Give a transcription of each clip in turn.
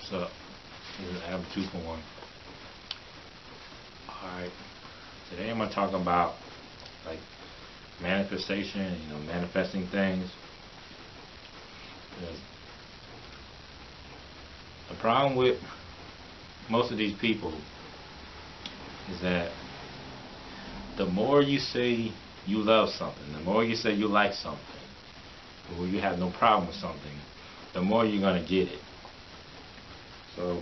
So, I have a 2 for 1. Alright, today I'm going to talk about like manifestation, manifesting things. Because the problem with most of these people is that the more you say you love something, the more you say you like something, or you have no problem with something, the more you're going to get it. So,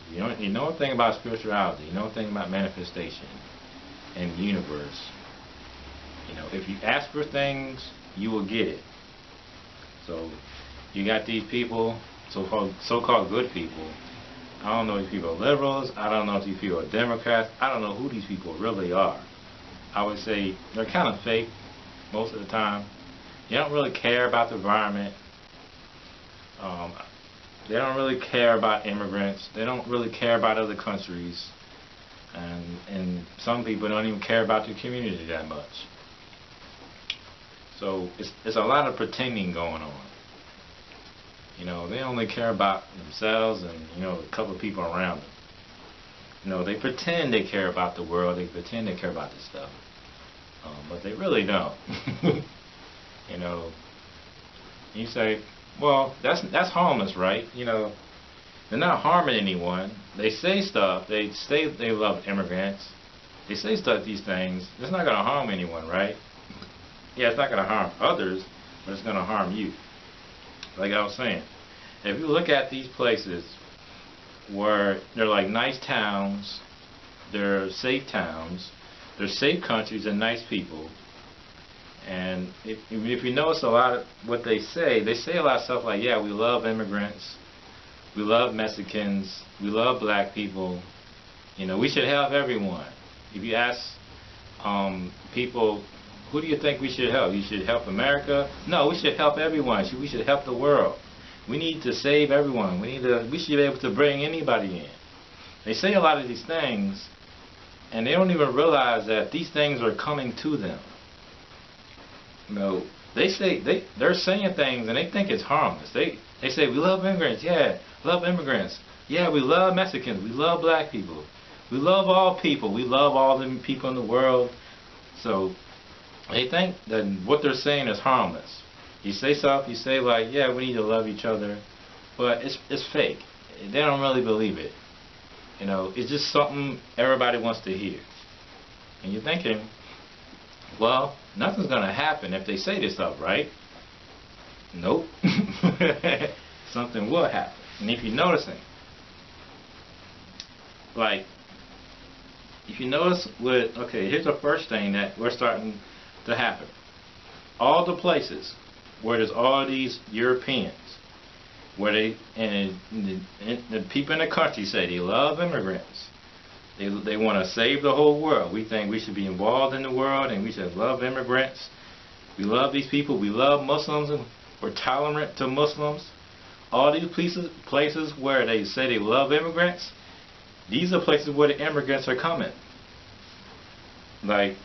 you know a thing about spirituality, you know a thing about manifestation and the universe. If you ask for things, you will get it. So, you got these people, so-called good people. I don't know if these people are liberals, I don't know if these people are Democrats, I don't know who these people really are. I would say they're kind of fake most of the time. They don't really care about the environment. They don't really care about immigrants. They don't really care about other countries. And some people don't even care about the community that much. So it's a lot of pretending going on. They only care about themselves and, a couple of people around them. They pretend they care about the world. They pretend they care about this stuff. But they really don't. You say, well, that's harmless, right? They're not harming anyone. They say stuff. They say they love immigrants. They say these things. It's not going to harm anyone, right? Yeah, it's not going to harm others, but it's going to harm you. Like I was saying, if you look at these places where they're like nice towns, they're safe towns, they're safe countries and nice people, and if you notice a lot of what they say a lot of stuff like, yeah, we love immigrants, we love Mexicans, we love black people, we should help everyone. If you ask people, who do you think we should help? You should help America? No, we should help everyone. We should help the world. We need to save everyone. We should be able to bring anybody in. They say a lot of these things, and they don't even realize that these things are coming to them. They're saying things and they think it's harmless. They say, we love immigrants. Yeah, love immigrants. Yeah, we love Mexicans. We love black people. We love all people. We love all the people in the world. So they think that what they're saying is harmless. You say something, you say like, yeah, we need to love each other, but it's fake. They don't really believe it. It's just something everybody wants to hear. And you're thinking, well, nothing's going to happen if they say this stuff, right? Nope. Something will happen. And if you're noticing, like, if you notice here's the first thing that we're starting to happen. All the places where there's all these Europeans, where the people in the country say they love immigrants. They want to save the whole world. We think we should be involved in the world and we should love immigrants. We love these people. We love Muslims and we're tolerant to Muslims. All these places where they say they love immigrants, these are places where the immigrants are coming. Like,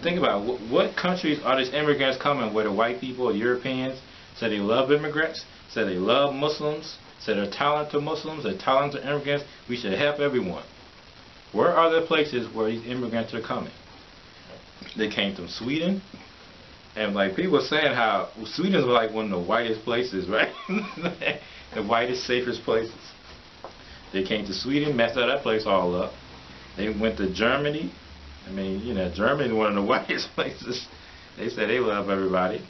think about it. What countries are these immigrants coming where the white people or Europeans say they love immigrants, say they love Muslims, say they're tolerant to Muslims, they're tolerant to immigrants, we should help everyone. Where are the places where these immigrants are coming? They came from Sweden, and like people are saying how Sweden's like one of the whitest places, right? The whitest, safest places. They came to Sweden, messed that place all up. They went to Germany. Germany is one of the whitest places. They say they love everybody.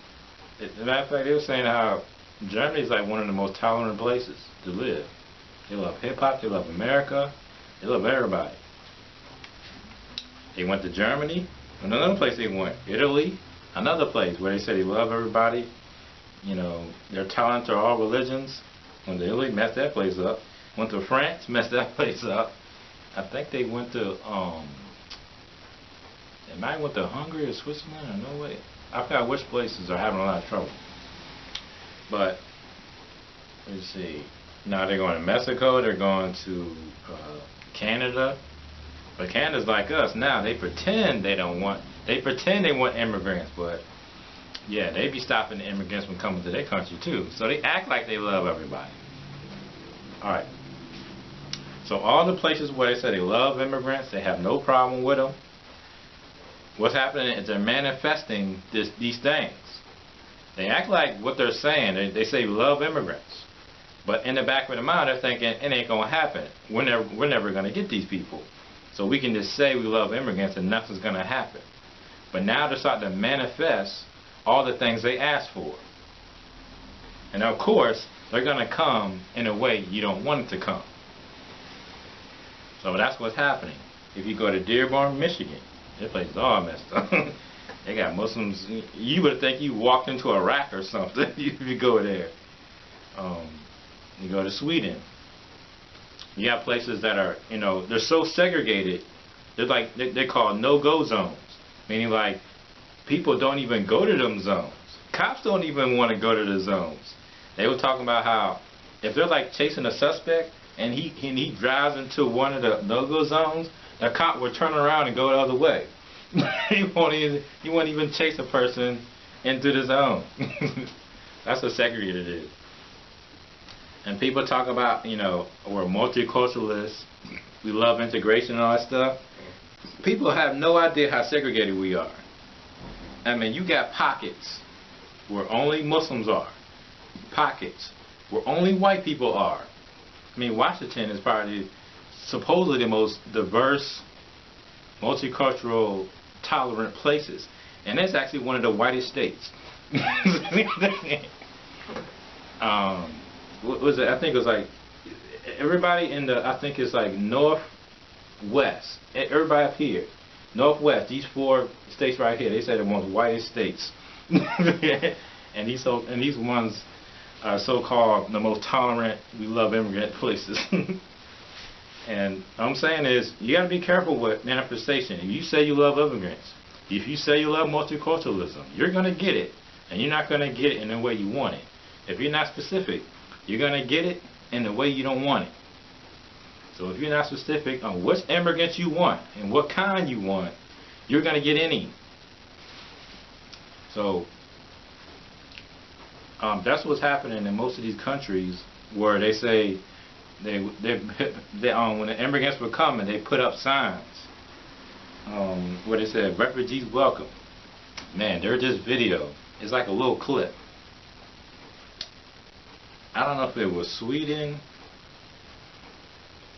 As a matter of fact, they were saying how Germany is like one of the most tolerant places to live. They love hip-hop, they love America, they love everybody. They went to Germany. Another place they went, Italy, another place where they say they love everybody. They're tolerant to all religions. Went to Italy, messed that place up. Went to France, messed that place up. I think they went to they might went to Hungary or Switzerland or no way. I forgot which places are having a lot of trouble. But let's see. Now they're going to Mexico. They're going to Canada. But Canada's like us now. They pretend they want immigrants, but Yeah, they be stopping the immigrants from coming to their country too. So they act like they love everybody. Alright. So all the places where they say they love immigrants, they have no problem with them. What's happening is they're manifesting these things. They act like what they're saying. They say we love immigrants. But in the back of their mind, they're thinking it ain't going to happen. We're never going to get these people. So we can just say we love immigrants and nothing's going to happen. But now they're starting to manifest all the things they asked for. And of course, they're going to come in a way you don't want it to come. So that's what's happening. If you go to Dearborn, Michigan, this place is all messed up. They got Muslims. You would think you walked into Iraq or something if you go there. You go to Sweden. You have places that are, they're so segregated. They're called no-go zones. Meaning like people don't even go to them zones. Cops don't even want to go to the zones. They were talking about how if they're like chasing a suspect and he drives into one of the no-go zones, the cop will turn around and go the other way. He won't even chase a person into the zone. That's what segregated is. And people talk about, we're multiculturalists, we love integration and all that stuff. People have no idea how segregated we are. I mean, you got pockets where only Muslims are. Pockets where only white people are. I mean, Washington is probably supposedly the most diverse, multicultural, tolerant places. And that's actually one of the whitest states. What was it? I think it was like everybody in the, I think it's like northwest. Everybody up here, northwest. These 4 states right here, they say they're the most whitest states. and these ones are so-called the most tolerant. We love immigrant places. And what I'm saying is, you got to be careful with manifestation. If you say you love immigrants, if you say you love multiculturalism, you're going to get it, and you're not going to get it in the way you want it. If you're not specific, you're going to get it in the way you don't want it. So if you're not specific on which immigrants you want and what kind you want, you're going to get any. So that's what's happening in most of these countries where they say when the immigrants were coming, they put up signs where they said refugees welcome. Man, there's this video. It's like a little clip. I don't know if it was Sweden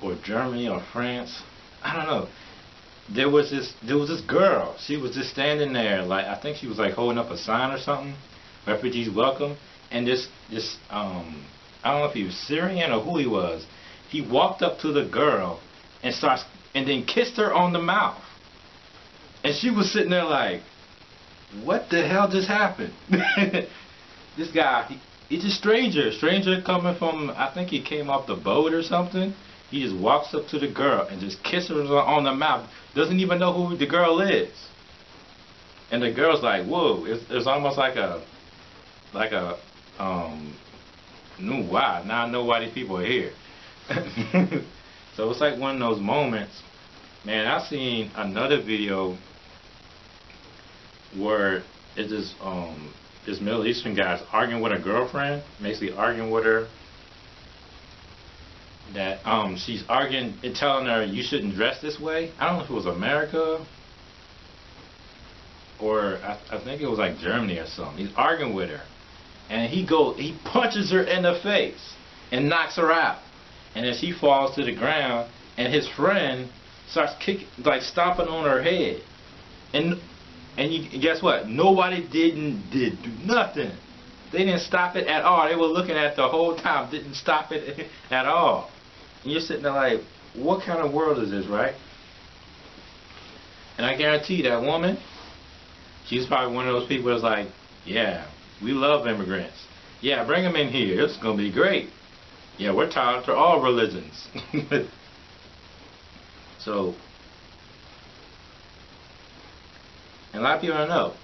or Germany or France. I don't know. There was this girl. She was just standing there, like I think she was like holding up a sign or something. Refugees welcome. And this I don't know if he was Syrian or who he was. He walked up to the girl and then kissed her on the mouth. And she was sitting there like, what the hell just happened? This guy, he's a stranger coming from, I think he came off the boat or something. He just walks up to the girl and just kisses her on the mouth. Doesn't even know who the girl is. And the girl's like, whoa, it's almost like a wow, now I know why these people are here. So it's like one of those moments. Man, I seen another video where it's this Middle Eastern guy's arguing with a girlfriend, basically arguing with her that she's arguing and telling her you shouldn't dress this way. I don't know if it was America or I think it was like Germany or something. He's arguing with her. And he punches her in the face and knocks her out. And then she falls to the ground, and his friend starts stomping on her head. And guess what? Nobody did do nothing. They didn't stop it at all. They were looking at the whole time, didn't stop it at all. And you're sitting there like, what kind of world is this, right? And I guarantee you that woman, she's probably one of those people that's like, yeah, we love immigrants. Yeah, bring them in here. It's going to be great. Yeah, we're tolerant to all religions. So, and a lot of people don't know,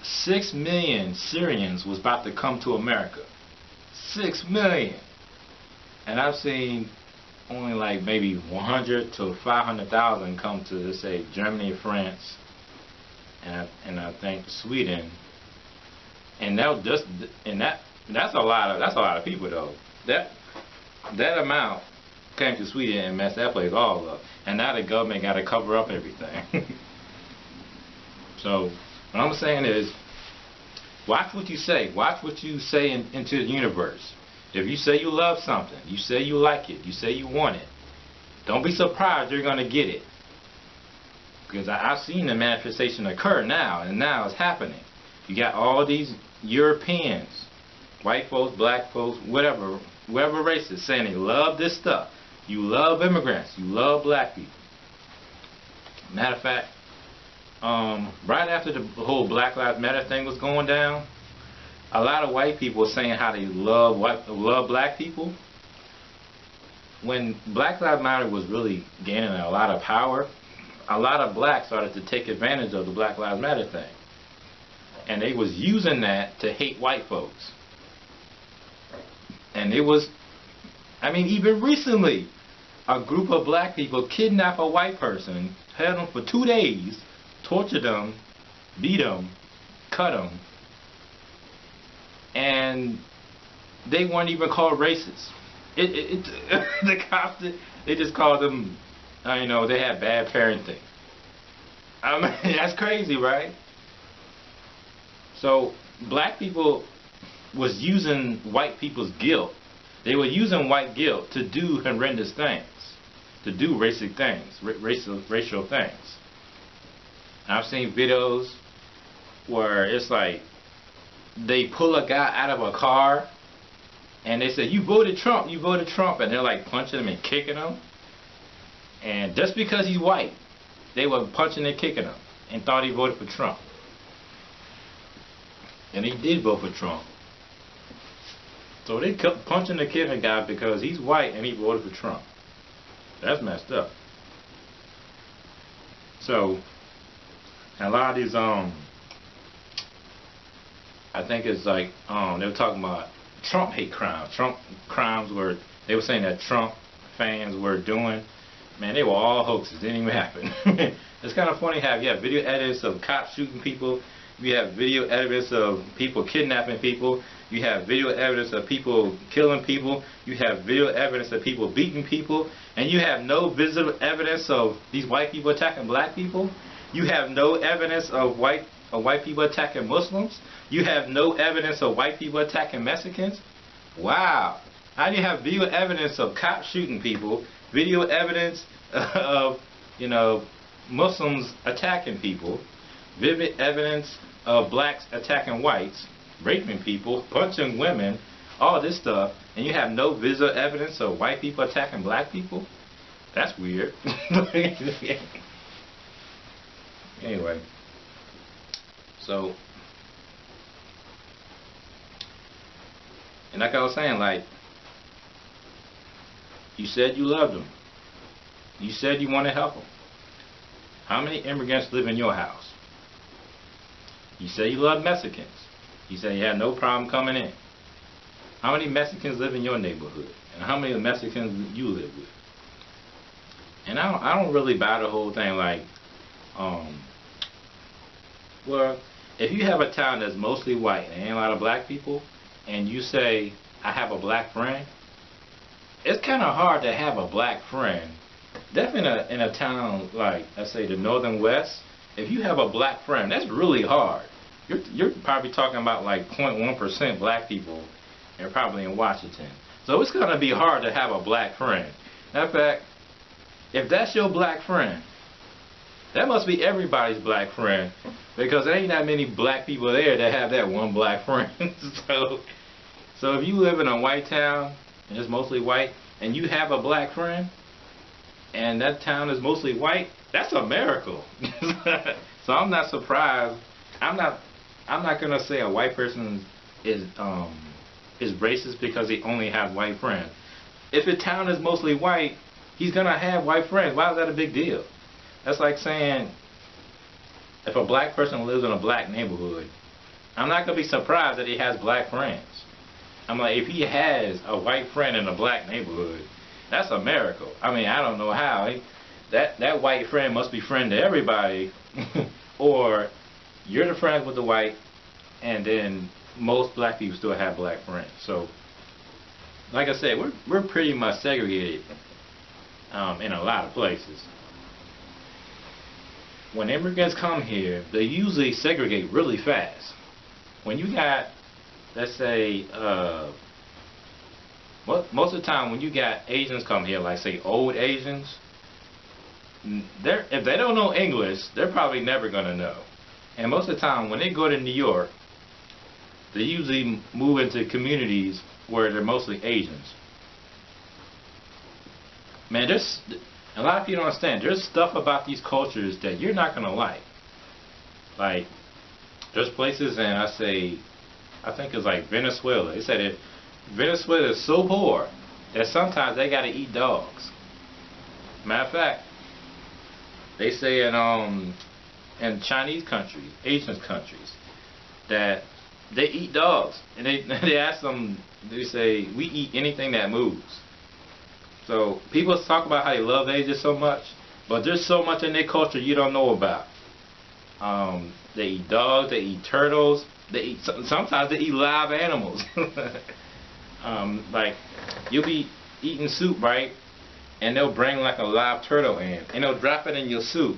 6 million Syrians was about to come to America. 6 million. And I've seen only like maybe 100 to 500,000 come to, let's say, Germany, France, and I think Sweden. And that's a lot of people though. That amount came to Sweden and messed that place all up. And now the government got to cover up everything. So what I'm saying is, watch what you say. Watch what you say into the universe. If you say you love something, you say you like it, you say you want it, don't be surprised you're going to get it. Because I've seen the manifestation occur now, and now it's happening. You got all these Europeans, white folks, black folks, whatever races, saying they love this stuff. You love immigrants. You love black people. Matter of fact, right after the whole Black Lives Matter thing was going down, a lot of white people were saying how they love black people. When Black Lives Matter was really gaining a lot of power, a lot of blacks started to take advantage of the Black Lives Matter thing. And they was using that to hate white folks. And it was, I mean, even recently, a group of black people kidnapped a white person, held them for 2 days, tortured them, beat them, cut them, and they weren't even called racist. The cops, they just called them, you know, they had bad parenting. I mean, that's crazy, right? So black people was using white people's guilt. They were using white guilt to do horrendous things, to do racist things, racial things. I've seen videos where it's like they pull a guy out of a car and they say, you voted Trump, and they're like punching him and kicking him. And just because he's white, they were punching and kicking him and thought he voted for Trump. And he did vote for Trump. So they kept punching the kicking guy because he's white and he voted for Trump. That's messed up. So a lot of these I think it's like they were talking about Trump hate crimes. Trump crimes were, they were saying that Trump fans were doing. Man, they were all hoaxes. Didn't even happen. It's kind of funny how you have video evidence of cops shooting people. You have video evidence of people kidnapping people. You have video evidence of people killing people. You have video evidence of people beating people. And you have no visible evidence of these white people attacking black people. You have no evidence of white people attacking Muslims. You have no evidence of white people attacking Mexicans. Wow. How do you have video evidence of cops shooting people? Video evidence of, you know, Muslims attacking people. Vivid evidence of blacks attacking whites, raping people, punching women, all this stuff, and you have no visual evidence of white people attacking black people? That's weird. Anyway, so, and like I was saying, like, you said you loved them. You said you want to help them. How many immigrants live in your house? You say you love Mexicans. You say you had no problem coming in. How many Mexicans live in your neighborhood? And how many Mexicans you live with? And I don't really buy the whole thing like, well, if you have a town that's mostly white and ain't a lot of black people, and you say, I have a black friend, it's kind of hard to have a black friend. Definitely in a town like, let's say, the Northern West, if you have a black friend, that's really hard. You're probably talking about like 0.1% black people, and probably in Washington. So it's going to be hard to have a black friend. In fact, if that's your black friend, that must be everybody's black friend, because there ain't that many black people there that have that one black friend. So if you live in a white town, and it's mostly white, and you have a black friend, and that town is mostly white, that's a miracle. So I'm not surprised. I'm not gonna say a white person is racist because he only has white friends. If a town is mostly white, he's gonna have white friends. Why is that a big deal? That's like saying if a black person lives in a black neighborhood, I'm not gonna be surprised that he has black friends. I'm like, if he has a white friend in a black neighborhood, that's a miracle. I mean, I don't know how. That white friend must be friend to everybody, or you're the friend with the white, and then most black people still have black friends. So, like I said, we're pretty much segregated in a lot of places. When immigrants come here, they usually segregate really fast. When you got, let's say, most of the time when you got Asians come here, like say old Asians, if they don't know English, they're probably never gonna know. And most of the time when they go to New York, they usually move into communities where they're mostly Asians. Man, there's a lot of people don't understand. There's stuff about these cultures that you're not gonna like. Like, there's places, and I think it's like Venezuela. They said if Venezuela is so poor that sometimes they gotta eat dogs. Matter of fact, they say in Chinese countries, Asian countries, that they eat dogs, and they ask them. They say we eat anything that moves. So people talk about how they love Asia so much, but there's so much in their culture you don't know about. They eat dogs, they eat turtles, sometimes they eat live animals. Like you'll be eating soup, right? And they'll bring like a live turtle in, and they'll drop it in your soup,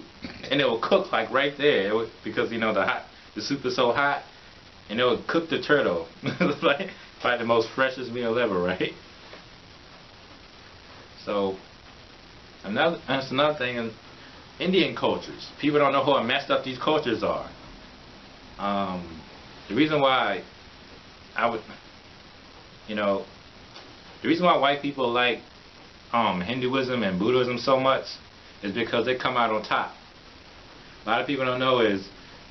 and it will cook like right there because you know the soup is so hot, and it will cook the turtle. It's like the most freshest meal ever, right? So that's another thing in Indian cultures. People don't know how messed up these cultures are. The reason why the reason why white people like Hinduism and Buddhism so much is because they come out on top. A lot of people don't know is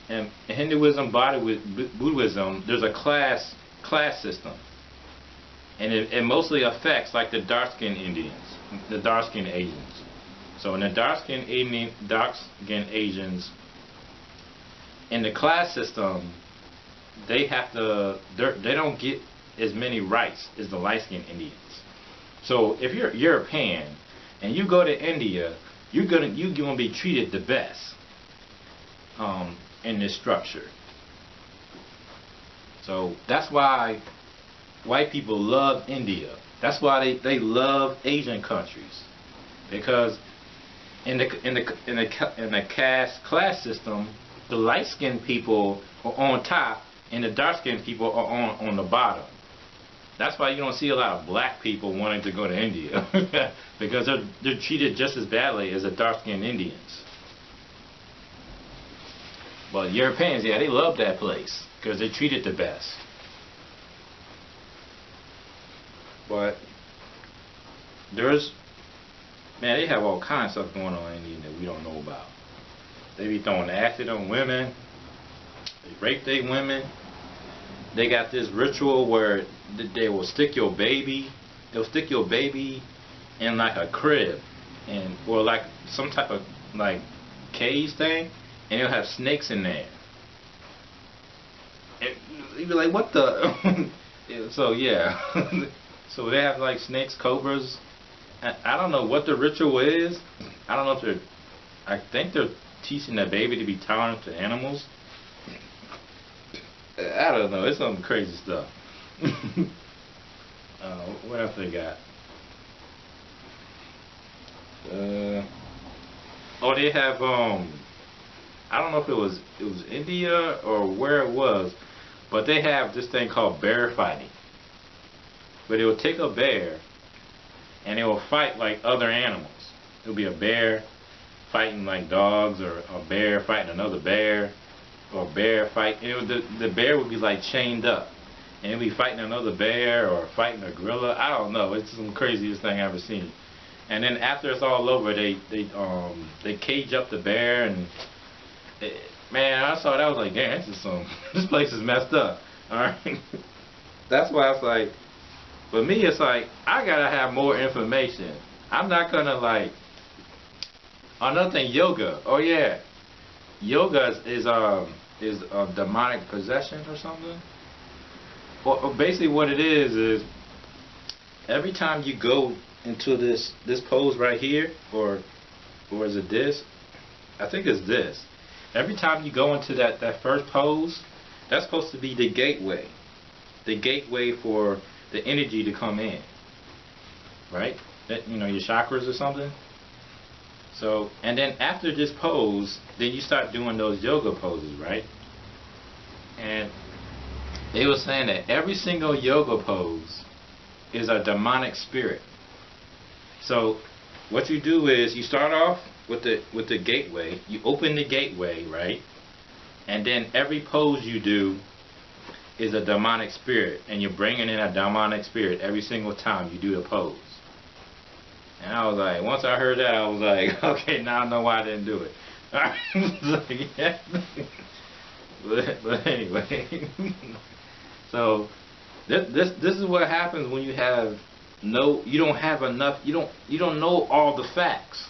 in Hinduism, Buddhism, there's a class system, and it mostly affects like the dark-skinned Indians, the dark-skinned Asians. So in the dark-skinned Asians, in the class system, they don't get as many rights as the light-skinned Indians. So if you're European and you go to India, you're gonna be treated the best in this structure. So that's why white people love India. That's why they love Asian countries, because in the caste class system, the light-skinned people are on top and the dark-skinned people are on the bottom. That's why you don't see a lot of black people wanting to go to India because they're treated just as badly as the dark-skinned Indians. But Europeans, yeah, they love that place because they treat it the best. But they have all kinds of stuff going on in India that we don't know about. They be throwing acid on women. They rape their women. They got this ritual where they will stick your baby. They'll stick your baby in like a crib or like some type of like cage thing, and it'll have snakes in there. And you'd be like, what the? So yeah, so they have like snakes, cobras. I don't know what the ritual is. I don't know if I think they're teaching that baby to be tolerant to animals. I don't know. It's some crazy stuff. What else they got? They have I don't know if it was India or where it was, but they have this thing called bear fighting. But it will take a bear and it will fight like other animals. It'll be a bear fighting like dogs, or a bear fighting another bear, or a bear fight. The bear would be like chained up, and it'll be fighting another bear or fighting a gorilla. I don't know. It's some craziest thing I've ever seen. And then after it's all over, they cage up the bear, and man, I saw that. I was like, damn, this place is messed up. All right, that's why it's like, for me, it's like I gotta have more information. I'm not gonna like. Another thing, yoga. Oh yeah, yoga is a demonic possession or something. Or basically, what it is every time you go into this pose right here, or is it this? I think it's this. Every time you go into that first pose, that's supposed to be the gateway. the gateway for the energy to come in, right? That, you know, your chakras or something. So, and then after this pose, then you start doing those yoga poses, right? And they were saying that every single yoga pose is a demonic spirit. So what you do is you start off with the gateway. You open the gateway, right? And then every pose you do is a demonic spirit, and you're bringing in a demonic spirit every single time you do the pose. And I was like, once I heard that, I was like, okay, now I know why I didn't do it. But anyway, so this is what happens when you have you don't have enough, you don't know all the facts.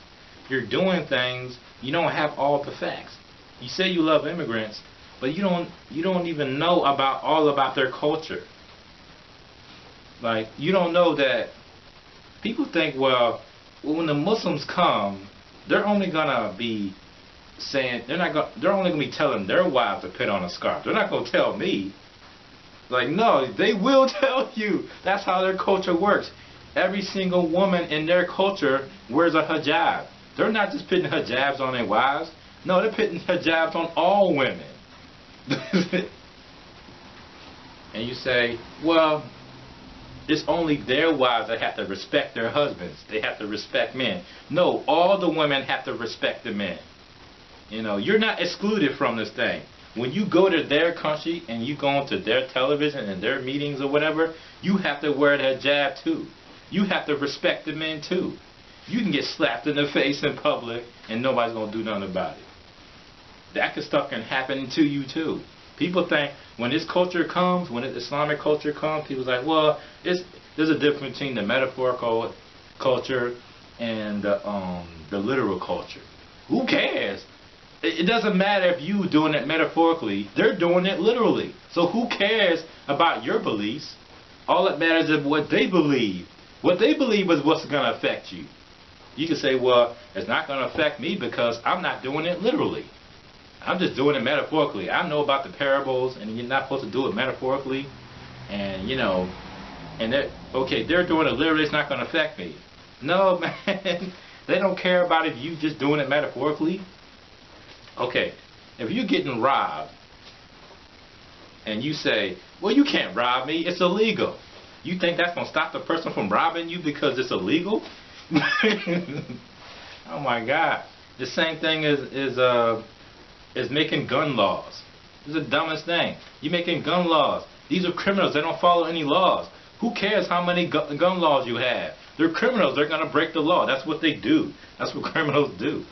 You're doing things, you don't have all the facts. You say you love immigrants, but you don't even know all about their culture. Like, you don't know that people think, well, when the Muslims come, they're only gonna be saying, they're only gonna be telling their wives to put on a scarf. They're not gonna tell me. Like, no, they will tell you. That's how their culture works. Every single woman in their culture wears a hijab. They're not just putting hijabs on their wives. No, they're putting hijabs on all women. And you say, well, it's only their wives that have to respect their husbands. They have to respect men. No, all the women have to respect the men. You know, you're not excluded from this thing. When you go to their country and you go onto their television and their meetings or whatever, you have to wear the hijab too. You have to respect the men too. You can get slapped in the face in public and nobody's going to do nothing about it. That stuff can happen to you too. People think when this culture comes, when the Islamic culture comes, people's like, well, there's a difference between the metaphorical culture and the literal culture. Who cares? It doesn't matter if you doing it metaphorically. They're doing it literally. So who cares about your beliefs? All that matters is what they believe. What they believe is what's going to affect you. You can say, well, it's not going to affect me because I'm not doing it literally. I'm just doing it metaphorically. I know about the parables, and you're not supposed to do it metaphorically. And, you know, and they're doing it literally, it's not going to affect me. No, man. They don't care about if you just doing it metaphorically. Okay, if you're getting robbed, and you say, well, you can't rob me, it's illegal. You think that's going to stop the person from robbing you because it's illegal? Oh my God. The same thing is making gun laws. This is the dumbest thing. You're making gun laws. These are criminals. They don't follow any laws. Who cares how many gun laws you have? They're criminals. They're going to break the law. That's what they do. That's what criminals do.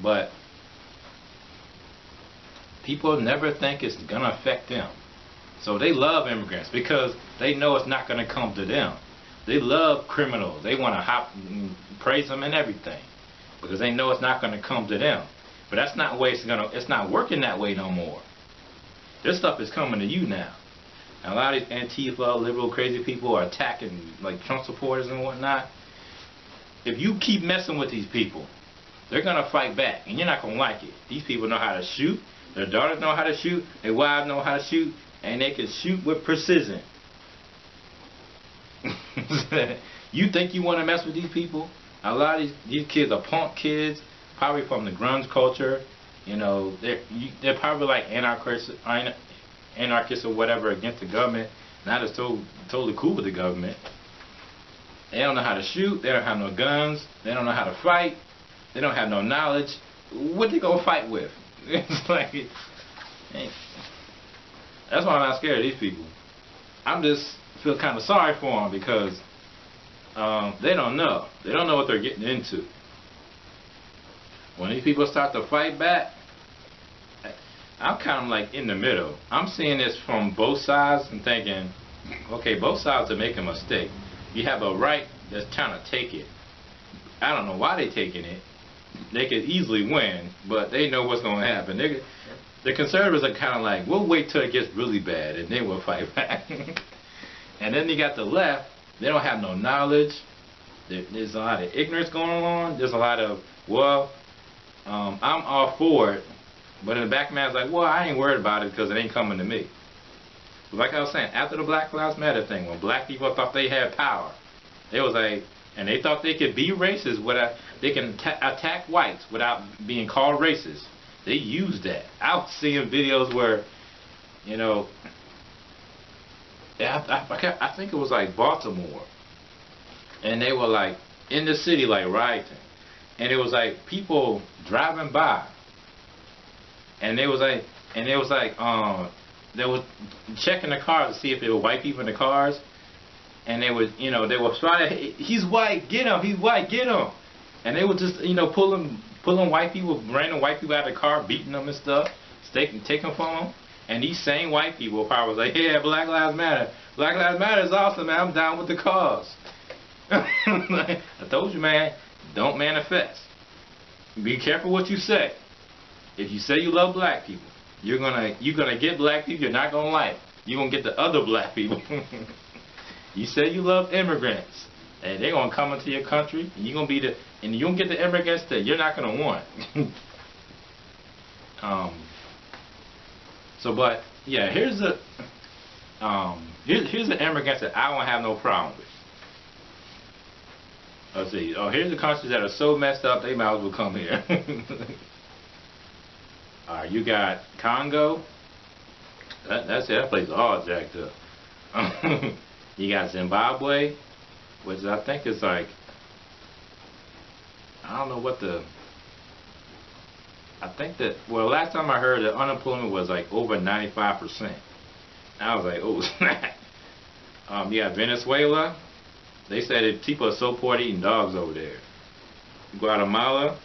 But people never think it's going to affect them. So they love immigrants because they know it's not going to come to them. They love criminals. They want to hop and praise them and everything because they know it's not going to come to them. But that's not the way it's not working that way no more. This stuff is coming to you now. And a lot of these Antifa, liberal, crazy people are attacking like Trump supporters and whatnot. If you keep messing with these people, they're going to fight back, and you're not going to like it. These people know how to shoot. Their daughters know how to shoot. Their wives know how to shoot, and they can shoot with precision. You think you want to mess with these people? A lot of these kids are punk kids, probably from the grunge culture. You know, they're probably like anarchists or whatever against the government. Not as totally cool with the government. They don't know how to shoot. They don't have no guns. They don't know how to fight. They don't have no knowledge. What they gonna fight with? It's like, that's why I'm not scared of these people. I'm just feel kind of sorry for them because they don't know. They don't know what they're getting into. When these people start to fight back, I'm kind of like in the middle. I'm seeing this from both sides and thinking, okay, both sides are making a mistake. You have a right that's trying to take it. I don't know why they're taking it. They could easily win, but they know what's going to happen. The conservatives are kind of like, we'll wait till it gets really bad and then we'll fight back. And then you got the left. They don't have no knowledge. There's a lot of ignorance going on. There's a lot of, well, I'm all for it. But in the back of my mind's like, well, I ain't worried about it because it ain't coming to me. like I was saying, after the Black Lives Matter thing, when black people thought they had power, they was like, and they thought they could be racist without, they can attack whites without being called racist. They used that. I was seeing videos where, you know, I think it was like Baltimore, and they were like in the city like rioting, and it was like people driving by, and they was like they were checking the cars to see if there were white people in the cars, and they would, you know, they were trying to, he's white, get him, he's white, get him, and they would just, you know, pulling white people, random white people out of the car, beating them and stuff, taking from them. And these same white people probably was like, yeah, Black Lives Matter. Black Lives Matter is awesome, man. I'm down with the cause. I told you, man, don't manifest. Be careful what you say. If you say you love black people, you're gonna get black people you're not gonna like. You're gonna get the other black people. You say you love immigrants, and they're gonna come into your country, and you're gonna get the immigrants that you're not gonna want. So, but yeah, here's the immigrants that I don't have no problem with. Let's see. Oh, here's the countries that are so messed up they might as well come here. Alright, you got Congo. That's it. That place is all jacked up. You got Zimbabwe, which I think is like, I don't know what the. I think that, well, last time I heard that unemployment was like over 95%. I was like, oh, snap. You got Venezuela. They said that people are so poor they're eating dogs over there. Guatemala,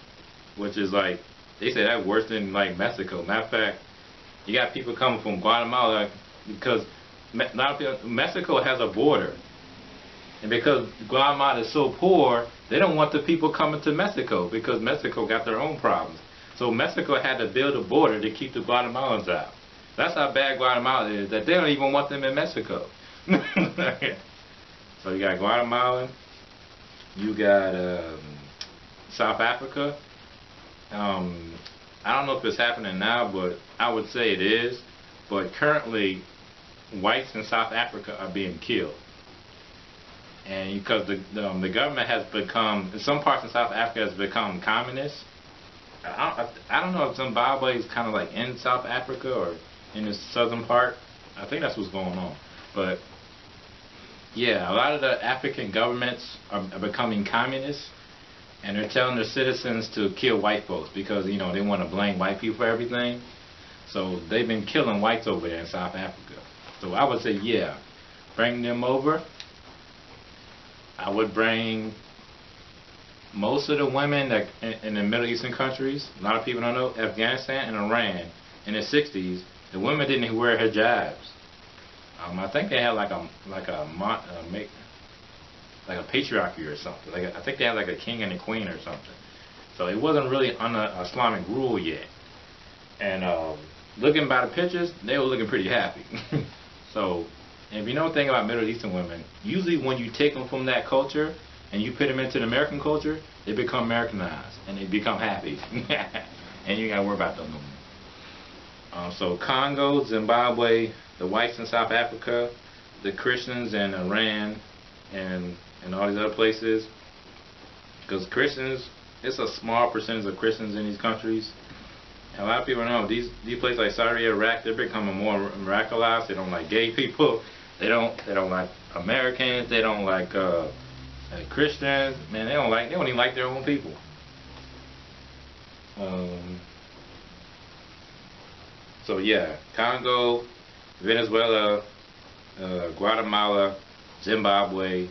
which is like, they say that's worse than like Mexico. Matter of fact, you got people coming from Guatemala because Mexico has a border. And because Guatemala is so poor, they don't want the people coming to Mexico because Mexico got their own problems. So Mexico had to build a border to keep the Guatemalans out. That's how bad Guatemala is, that they don't even want them in Mexico. So you got Guatemala, you got South Africa. I don't know if it's happening now, but I would say it is. But currently, whites in South Africa are being killed. And because the government has become, in some parts of South Africa has become communist. I don't know if Zimbabwe is kind of like in South Africa or in the southern part. I think that's what's going on. But yeah, a lot of the African governments are becoming communist, and they're telling their citizens to kill white folks because, you know, they want to blame white people for everything. So they've been killing whites over there in South Africa. So I would say, yeah, bring them over. I would bring most of the women that in the Middle Eastern countries. A lot of people don't know, Afghanistan and Iran in the 60s, the women didn't wear hijabs. I think they had like a patriarchy or something. I think they had like a king and a queen or something. So it wasn't really under Islamic rule yet. And looking by the pictures, they were looking pretty happy. So, and if you know anything about Middle Eastern women, usually when you take them from that culture and you put them into the American culture, they become Americanized and they become happy. And you gotta worry about them no more. So Congo, Zimbabwe, the whites in South Africa, the Christians in Iran, and all these other places. Because Christians, it's a small percentage of Christians in these countries. And a lot of people know these places like Saudi Iraq, they're becoming more radicalized. They don't like gay people. They don't like Americans. They don't like Christians. Man, they don't even like their own people. So yeah, Congo, Venezuela, Guatemala, Zimbabwe,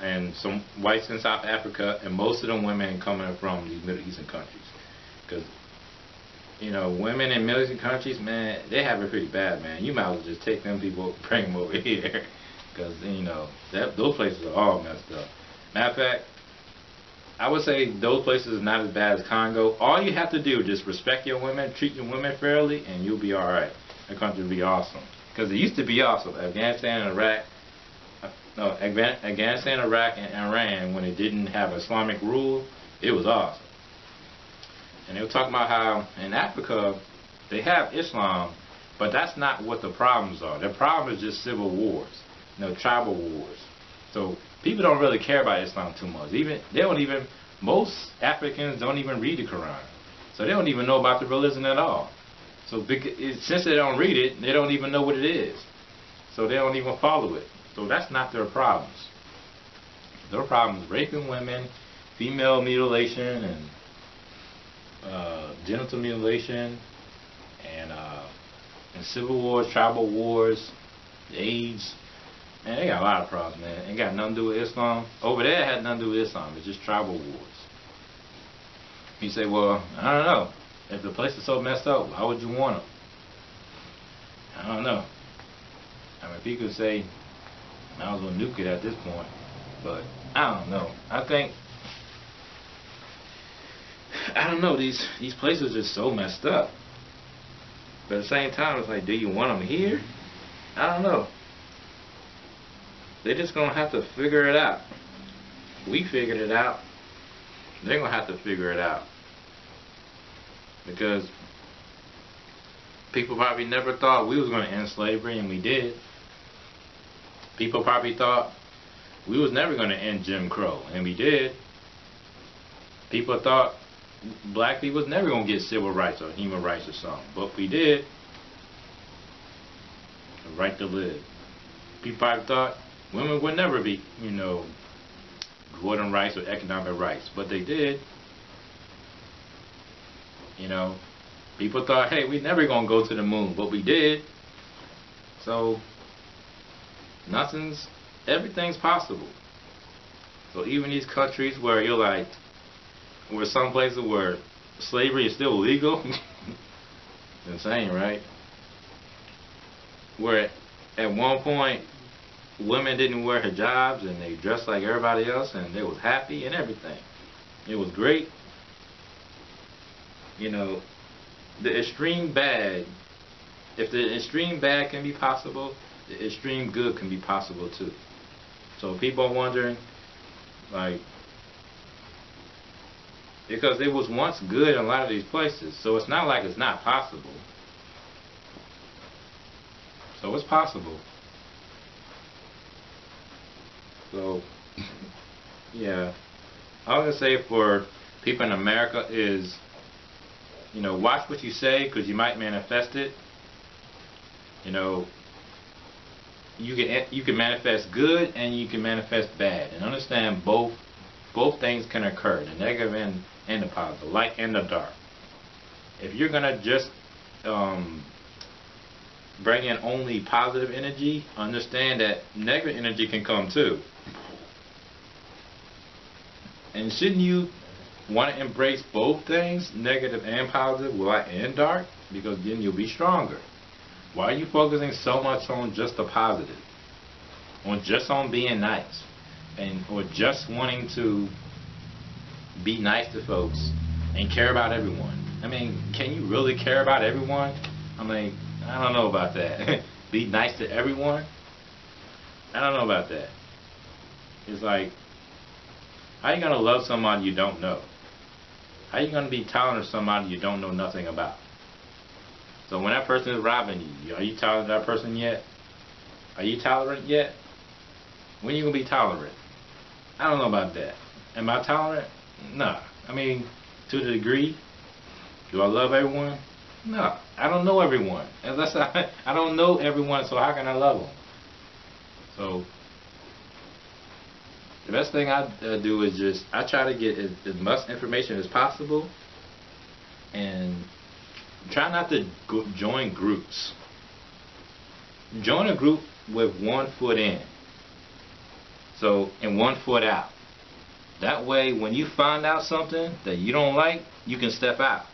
and some whites in South Africa, and most of them women coming from these Middle Eastern countries. Because, you know, women in Middle Eastern countries, man, they have it pretty bad, man. You might as well just take them people, bring them over here. Because, you know, those places are all messed up. Matter of fact, I would say those places are not as bad as Congo. All you have to do is just respect your women, treat your women fairly, and you'll be alright. That country will be awesome. Because it used to be awesome. Afghanistan, Iraq, and Iran, when it didn't have Islamic rule, it was awesome. And they were talking about how in Africa, they have Islam, But that's not what the problems are. The problem is just civil wars, tribal wars. So people don't really care about Islam too much. Most Africans don't even read the Quran. So they don't even know about the religion at all. So since they don't read it, they don't even know what it is. So they don't even follow it. So that's not their problems. Their problem is raping women, female mutilation, and genital mutilation, and civil wars, tribal wars, AIDS. Man, they got a lot of problems, man. Ain't got nothing to do with Islam. Over there, it had nothing to do with Islam. It's just tribal wars. You say, well, I don't know. If the place is so messed up, why would you want them? I don't know. I mean, people say, might as well nuke it at this point. But, I don't know. I don't know. These places are just so messed up. But at the same time, it's like, do you want them here? I don't know. They're just going to have to figure it out. We figured it out. They're going to have to figure it out. Because people probably never thought we was going to end slavery, and we did. People probably thought we was never going to end Jim Crow, and we did. People thought black people was never going to get civil rights or human rights or something, but we did. The right to live. People probably thought women would never be, voting rights or economic rights, but they did. People thought, hey, we're never going to go to the moon, but we did. So, everything's possible. So even these countries where you're like, where some places where slavery is still legal, insane, right? Where at one point, women didn't wear hijabs and they dressed like everybody else and they was happy and everything. It was great. The extreme bad, if the extreme bad can be possible, the extreme good can be possible too. So people are wondering, like, because it was once good in a lot of these places, so it's not like it's not possible. So it's possible. So, yeah, all I can say for people in America is, watch what you say, because you might manifest it. You can manifest good and you can manifest bad, and understand both things can occur, the negative and the positive, the light and the dark. If you're gonna just bring in only positive energy, understand that negative energy can come too. And shouldn't you want to embrace both things, negative and positive, light and dark? Because then you'll be stronger. Why are you focusing so much on just the positive? On being nice? Or just wanting to be nice to folks and care about everyone? I mean, can you really care about everyone? I mean, I don't know about that. Be nice to everyone? I don't know about that. It's like, how are you going to love somebody you don't know? How are you going to be tolerant of somebody you don't know nothing about? So when that person is robbing you, are you tolerant of that person yet? Are you tolerant yet? When are you going to be tolerant? I don't know about that. Am I tolerant? No. I mean, to the degree. Do I love everyone? No. I don't know everyone. Unless I don't know everyone, so how can I love them? So the best thing I do is just, I try to get as much information as possible and try not to join groups. Join a group with 1 foot in, and 1 foot out. That way, when you find out something that you don't like, you can step out.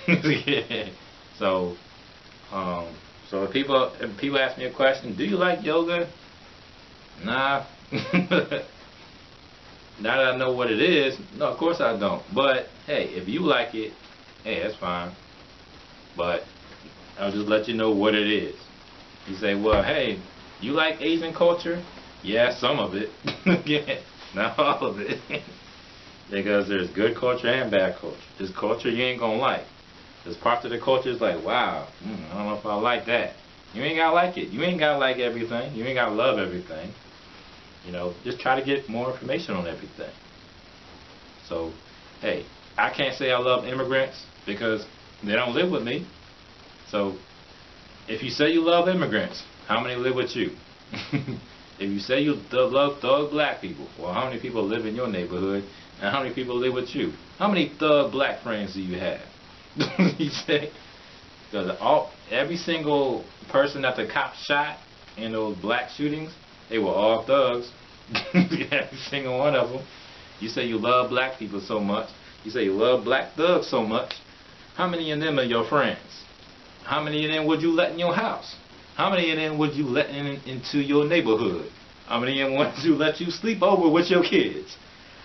Yeah. So if people ask me a question, do you like yoga? Nah. Now that I know what it is, no, of course I don't. But hey, if you like it, hey, that's fine. But I'll just let you know what it is. You say, well, hey, you like Asian culture? Yeah, some of it. Yeah, not all of it. Because there's good culture and bad culture. There's culture you ain't gonna like. There's parts of the culture is like, wow, I don't know if I like that. You ain't gotta like it. You ain't gotta like everything. You ain't gotta love everything. You know, just try to get more information on everything. So, hey, I can't say I love immigrants because they don't live with me. So, if you say you love immigrants, how many live with you? If you say you love thug black people, well, how many people live in your neighborhood, and how many people live with you? How many thug black friends do you have? You say, because every single person that the cops shot in those black shootings, they were all thugs. Every single one of them. You say you love black people so much. You say you love black thugs so much. How many of them are your friends? How many of them would you let in your house? How many of them would you let into your neighborhood? How many of them would you let you sleep over with your kids?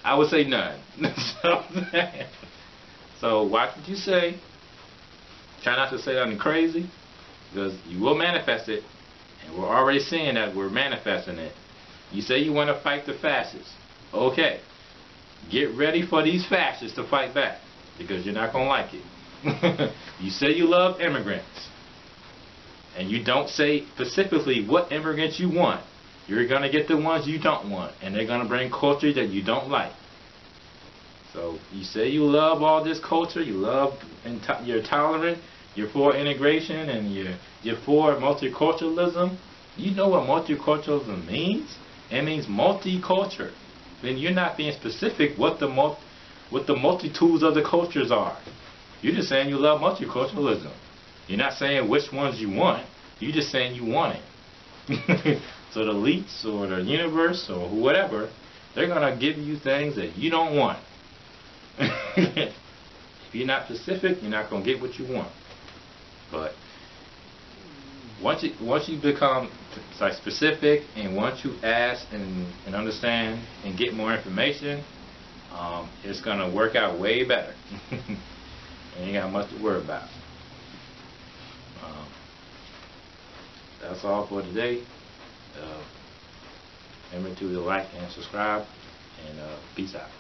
I would say none. So watch what you say. Try not to say something crazy, because you will manifest it, and we're already seeing that we're manifesting it. You say you want to fight the fascists. Okay. Get ready for these fascists to fight back, because you're not going to like it. You say you love immigrants, and you don't say specifically what immigrants you want. You're going to get the ones you don't want, and they're going to bring culture that you don't like. So you say you love all this culture, you love, you're tolerant, you're for integration, and you're for multiculturalism. You know what multiculturalism means? It means multicultural. Then you're not being specific what the multitudes of the cultures are. You're just saying you love multiculturalism. You're not saying which ones you want. You're just saying you want it. So the elites or the universe or whatever, they're going to give you things that you don't want. If you're not specific, you're not going to get what you want. But once you become specific, and once you ask and understand and get more information, it's going to work out way better. You ain't got much to worry about. That's all for today. Remember to like and subscribe, and peace out.